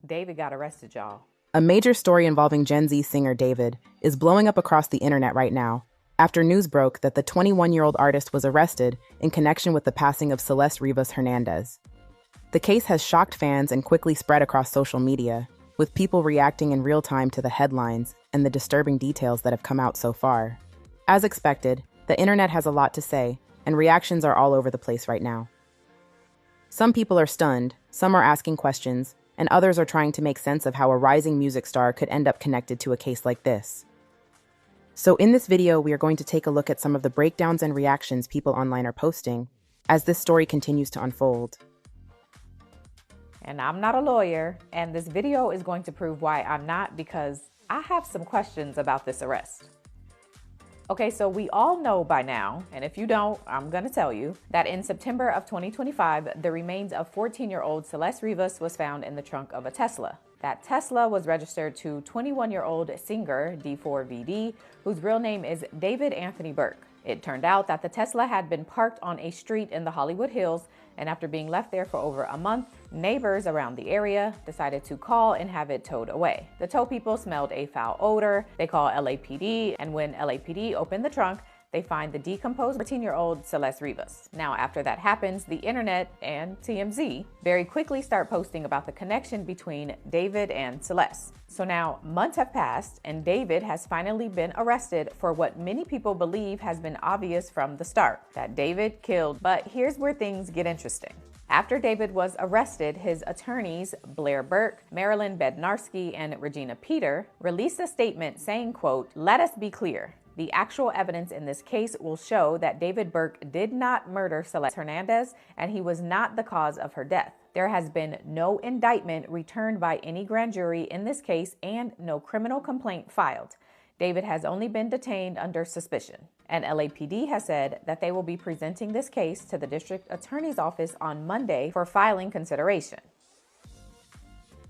David got arrested, y'all. A major story involving Gen Z singer David is blowing up across the internet right now after news broke that the 21-year-old artist was arrested in connection with the passing of Celeste Rivas Hernandez. The case has shocked fans and quickly spread across social media, with people reacting in real time to the headlines and the disturbing details that have come out so far. As expected, the internet has a lot to say, and reactions are all over the place right now. Some people are stunned, some are asking questions, and others are trying to make sense of how a rising music star could end up connected to a case like this. So in this video, we are going to take a look at some of the breakdowns and reactions people online are posting as this story continues to unfold. And I'm not a lawyer, and this video is going to prove why I'm not, because I have some questions about this arrest. Okay, so we all know by now, and if you don't, I'm gonna tell you, that in September of 2025, the remains of 14-year-old Celeste Rivas was found in the trunk of a Tesla. That Tesla was registered to 21-year-old singer D4VD, whose real name is David Anthony Burke. It turned out that the Tesla had been parked on a street in the Hollywood Hills, and after being left there for over a month, neighbors around the area decided to call and have it towed away. The tow people smelled a foul odor. They call LAPD, and when LAPD opened the trunk, they find the decomposed 14-year-old Celeste Rivas. Now, after that happens, the internet and TMZ very quickly start posting about the connection between David and Celeste. So now months have passed, and David has finally been arrested for what many people believe has been obvious from the start, that David killed. But here's where things get interesting. After David was arrested, his attorneys, Blair Burke, Marilyn Bednarski, and Regina Peter, released a statement saying, quote, "Let us be clear. The actual evidence in this case will show that David Burke did not murder Celeste Hernandez, and he was not the cause of her death. There has been no indictment returned by any grand jury in this case and no criminal complaint filed. David has only been detained under suspicion." And LAPD has said that they will be presenting this case to the district attorney's office on Monday for filing consideration.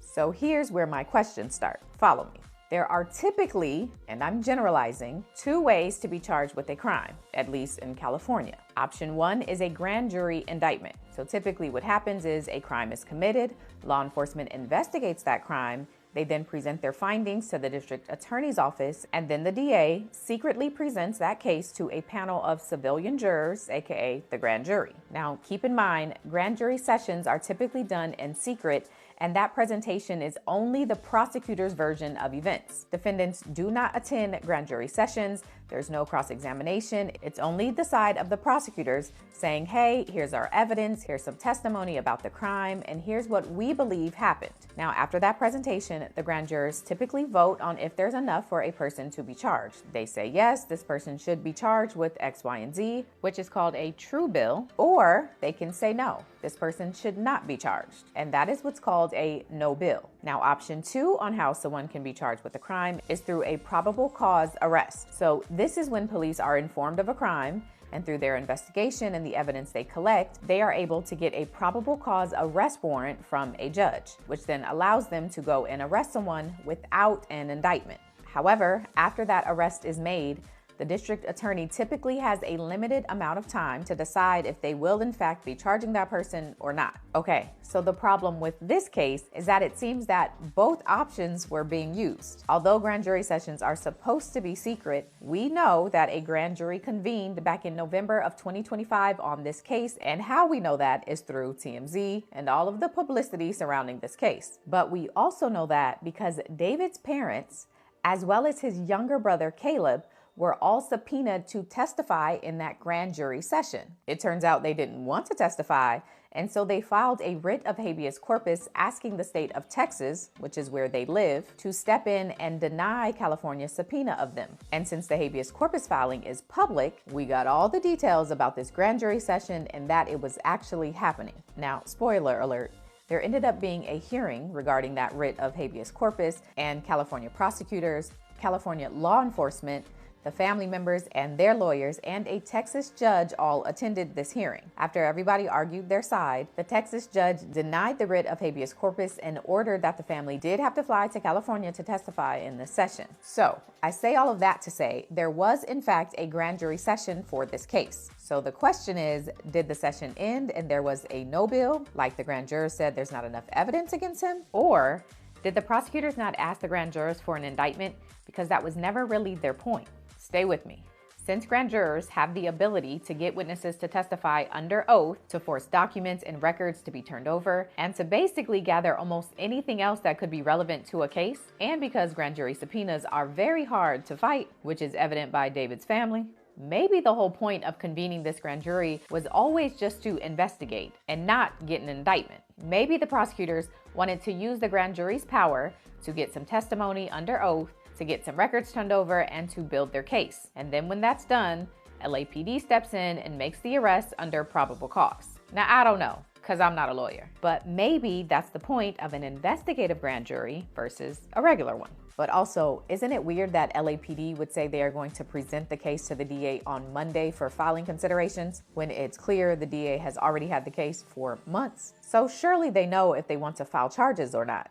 So here's where my questions start. Follow me. There are typically, and I'm generalizing, two ways to be charged with a crime, at least in California. Option one is a grand jury indictment. So typically what happens is a crime is committed, law enforcement investigates that crime, they then present their findings to the district attorney's office, and then the DA secretly presents that case to a panel of civilian jurors, aka the grand jury. Now, keep in mind, grand jury sessions are typically done in secret, and that presentation is only the prosecutor's version of events. Defendants do not attend grand jury sessions. There's no cross-examination. It's only the side of the prosecutors saying, hey, here's our evidence, here's some testimony about the crime, and here's what we believe happened. Now, after that presentation, the grand jurors typically vote on if there's enough for a person to be charged. They say, yes, this person should be charged with X, Y, and Z, which is called a true bill, or they can say no, this person should not be charged. And that is what's called a no bill. Now, option two on how someone can be charged with a crime is through a probable cause arrest. So this is when police are informed of a crime, and through their investigation and the evidence they collect, they are able to get a probable cause arrest warrant from a judge, which then allows them to go and arrest someone without an indictment. However, after that arrest is made, the district attorney typically has a limited amount of time to decide if they will in fact be charging that person or not. Okay, so the problem with this case is that it seems that both options were being used. Although grand jury sessions are supposed to be secret, we know that a grand jury convened back in November of 2025 on this case, and how we know that is through TMZ and all of the publicity surrounding this case. But we also know that because David's parents, as well as his younger brother Caleb, were all subpoenaed to testify in that grand jury session. It turns out they didn't want to testify, and so they filed a writ of habeas corpus asking the state of Texas, which is where they live, to step in and deny California's subpoena of them. And since the habeas corpus filing is public, we got all the details about this grand jury session and that it was actually happening. Now, spoiler alert, there ended up being a hearing regarding that writ of habeas corpus, and California prosecutors, California law enforcement, the family members and their lawyers, and a Texas judge all attended this hearing. After everybody argued their side, the Texas judge denied the writ of habeas corpus and ordered that the family did have to fly to California to testify in this session. So I say all of that to say there was in fact a grand jury session for this case. So the question is, did the session end and there was a no bill, like the grand juror said there's not enough evidence against him? Or Did the prosecutors not ask the grand jurors for an indictment? Because that was never really their point. Stay with me. Since grand jurors have the ability to get witnesses to testify under oath, to force documents and records to be turned over, and to basically gather almost anything else that could be relevant to a case, and because grand jury subpoenas are very hard to fight, which is evident by David's family, maybe the whole point of convening this grand jury was always just to investigate and not get an indictment. Maybe the prosecutors wanted to use the grand jury's power to get some testimony under oath, to get some records turned over, and to build their case. And then when that's done, LAPD steps in and makes the arrest under probable cause. Now, I don't know, because I'm not a lawyer, but maybe that's the point of an investigative grand jury versus a regular one. But also, isn't it weird that LAPD would say they are going to present the case to the DA on Monday for filing considerations when it's clear the DA has already had the case for months? So surely they know if they want to file charges or not,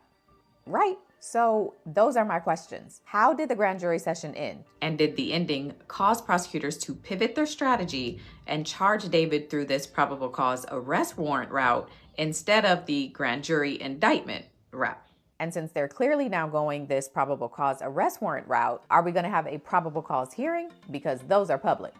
right? So those are my questions. How did the grand jury session end? And did the ending cause prosecutors to pivot their strategy and charge David through this probable cause arrest warrant route instead of the grand jury indictment route? And since they're clearly now going this probable cause arrest warrant route, are we going to have a probable cause hearing? Because those are public.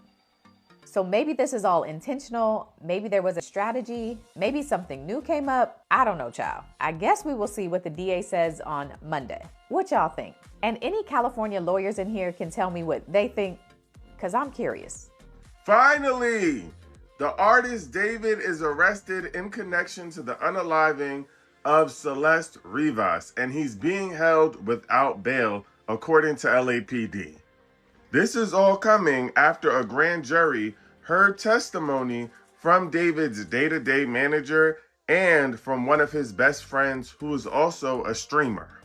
So maybe this is all intentional. Maybe there was a strategy. Maybe something new came up. I don't know, child. I guess we will see what the DA says on Monday. What y'all think? And any California lawyers in here can tell me what they think, because I'm curious. Finally, the artist David is arrested in connection to the unaliving of Celeste Rivas, and he's being held without bail, according to LAPD. This is all coming after a grand jury heard testimony from David's day-to-day manager and from one of his best friends who is also a streamer.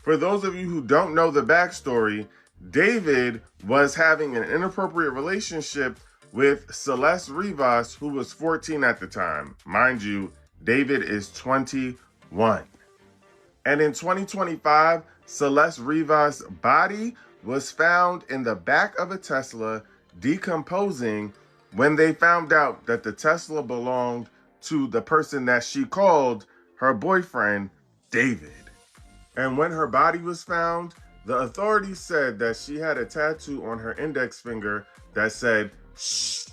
For those of you who don't know the backstory, David was having an inappropriate relationship with Celeste Rivas, who was 14 at the time. Mind you, David is 21. And in 2025, Celeste Rivas' body was found in the back of a Tesla decomposing when they found out that the Tesla belonged to the person that she called her boyfriend, David. And when her body was found, the authorities said that she had a tattoo on her index finger that said, "Shh."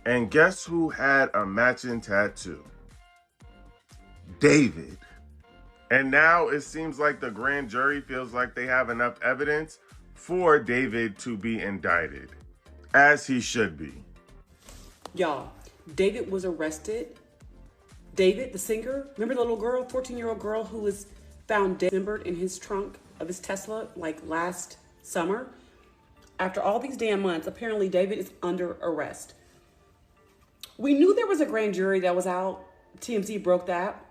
And guess who had a matching tattoo? David. And now it seems like the grand jury feels like they have enough evidence for David to be indicted, as he should be. Y'all, David was arrested. David, the singer, remember the little girl, 14-year-old girl who was found dismembered in his trunk of his Tesla like last summer? After all these damn months, apparently David is under arrest. We knew there was a grand jury that was out. TMZ broke that.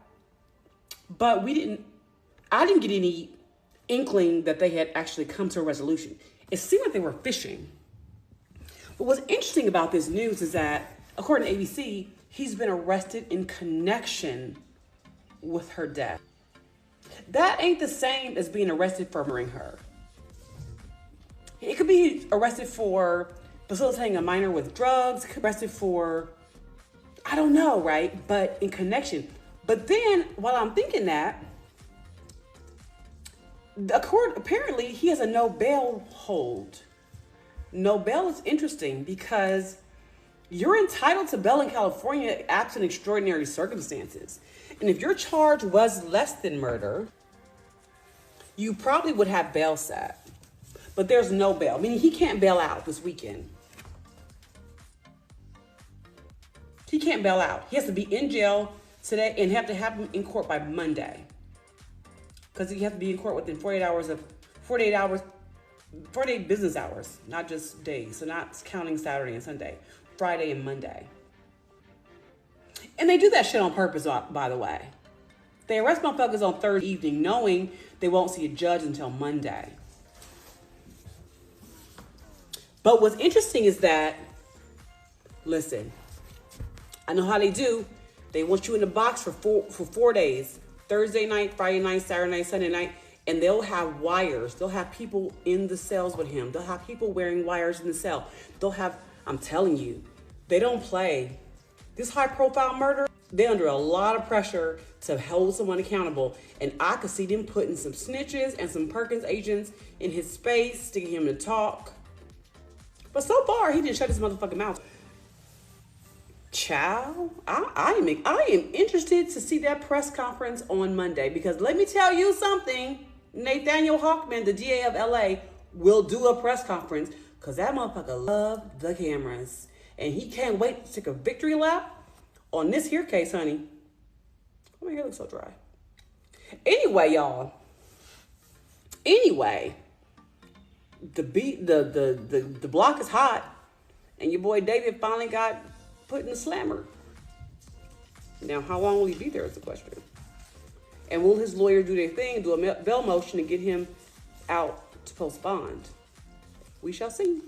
But I didn't get any inkling that they had actually come to a resolution. It seemed like they were fishing. But what's interesting about this news is that, according to ABC, he's been arrested in connection with her death. That ain't the same as being arrested for murdering her. It could be arrested for facilitating a minor with drugs, arrested for, I don't know, right? But in connection. But then, while I'm thinking that, the court, apparently he has a no bail hold. No bail is interesting because you're entitled to bail in California absent extraordinary circumstances. And if your charge was less than murder, you probably would have bail set. But there's no bail, meaning he can't bail out this weekend. He can't bail out. He has to be in jail today and have to have him in court by Monday. Because you have to be in court within 48 business hours, not just days. So not counting Saturday and Sunday, Friday and Monday. And they do that shit on purpose, by the way. They arrest motherfuckers on Thursday evening knowing they won't see a judge until Monday. But what's interesting is that, listen, I know how they do. They want you in the box for 4 days. Thursday night, Friday night, Saturday night, Sunday night. And they'll have wires. They'll have people in the cells with him. They'll have people wearing wires in the cell. They'll have, I'm telling you, they don't play. This high profile murder, they're under a lot of pressure to hold someone accountable. And I could see them putting some snitches and some Perkins agents in his space to get him to talk. But so far, he didn't shut his motherfucking mouth. Child, I am interested to see that press conference on Monday, because let me tell you something. Nathaniel Hawkman, the DA of LA, will do a press conference because that motherfucker loved the cameras. And he can't wait to take a victory lap on this here case, honey. Oh, my hair looks so dry. Anyway, y'all. Anyway, the block is hot, and your boy David finally got put in the slammer. Now, how long will he be there is the question. And will his lawyer do their thing, do a bail motion to get him out to post bond? We shall see.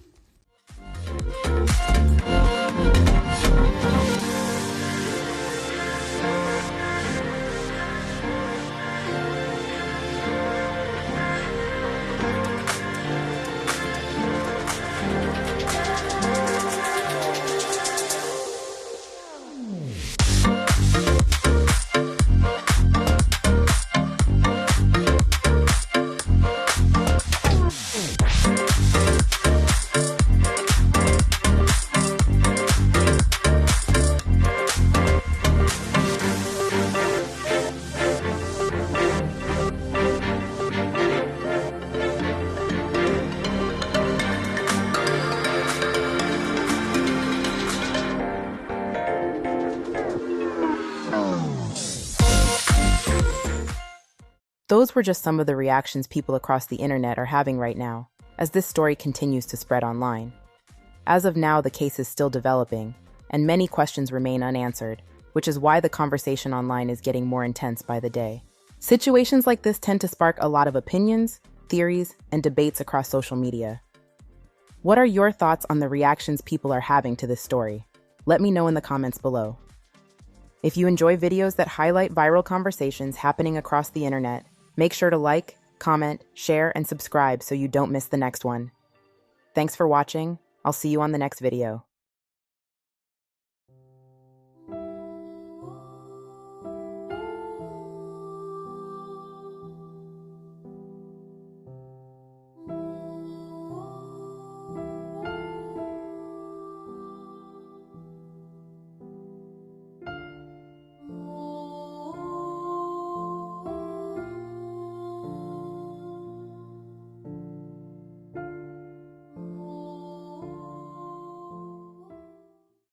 Those were just some of the reactions people across the internet are having right now, as this story continues to spread online. As of now, the case is still developing, and many questions remain unanswered, which is why the conversation online is getting more intense by the day. Situations like this tend to spark a lot of opinions, theories, and debates across social media. What are your thoughts on the reactions people are having to this story? Let me know in the comments below. If you enjoy videos that highlight viral conversations happening across the internet, make sure to like, comment, share, and subscribe so you don't miss the next one. Thanks for watching. I'll see you on the next video.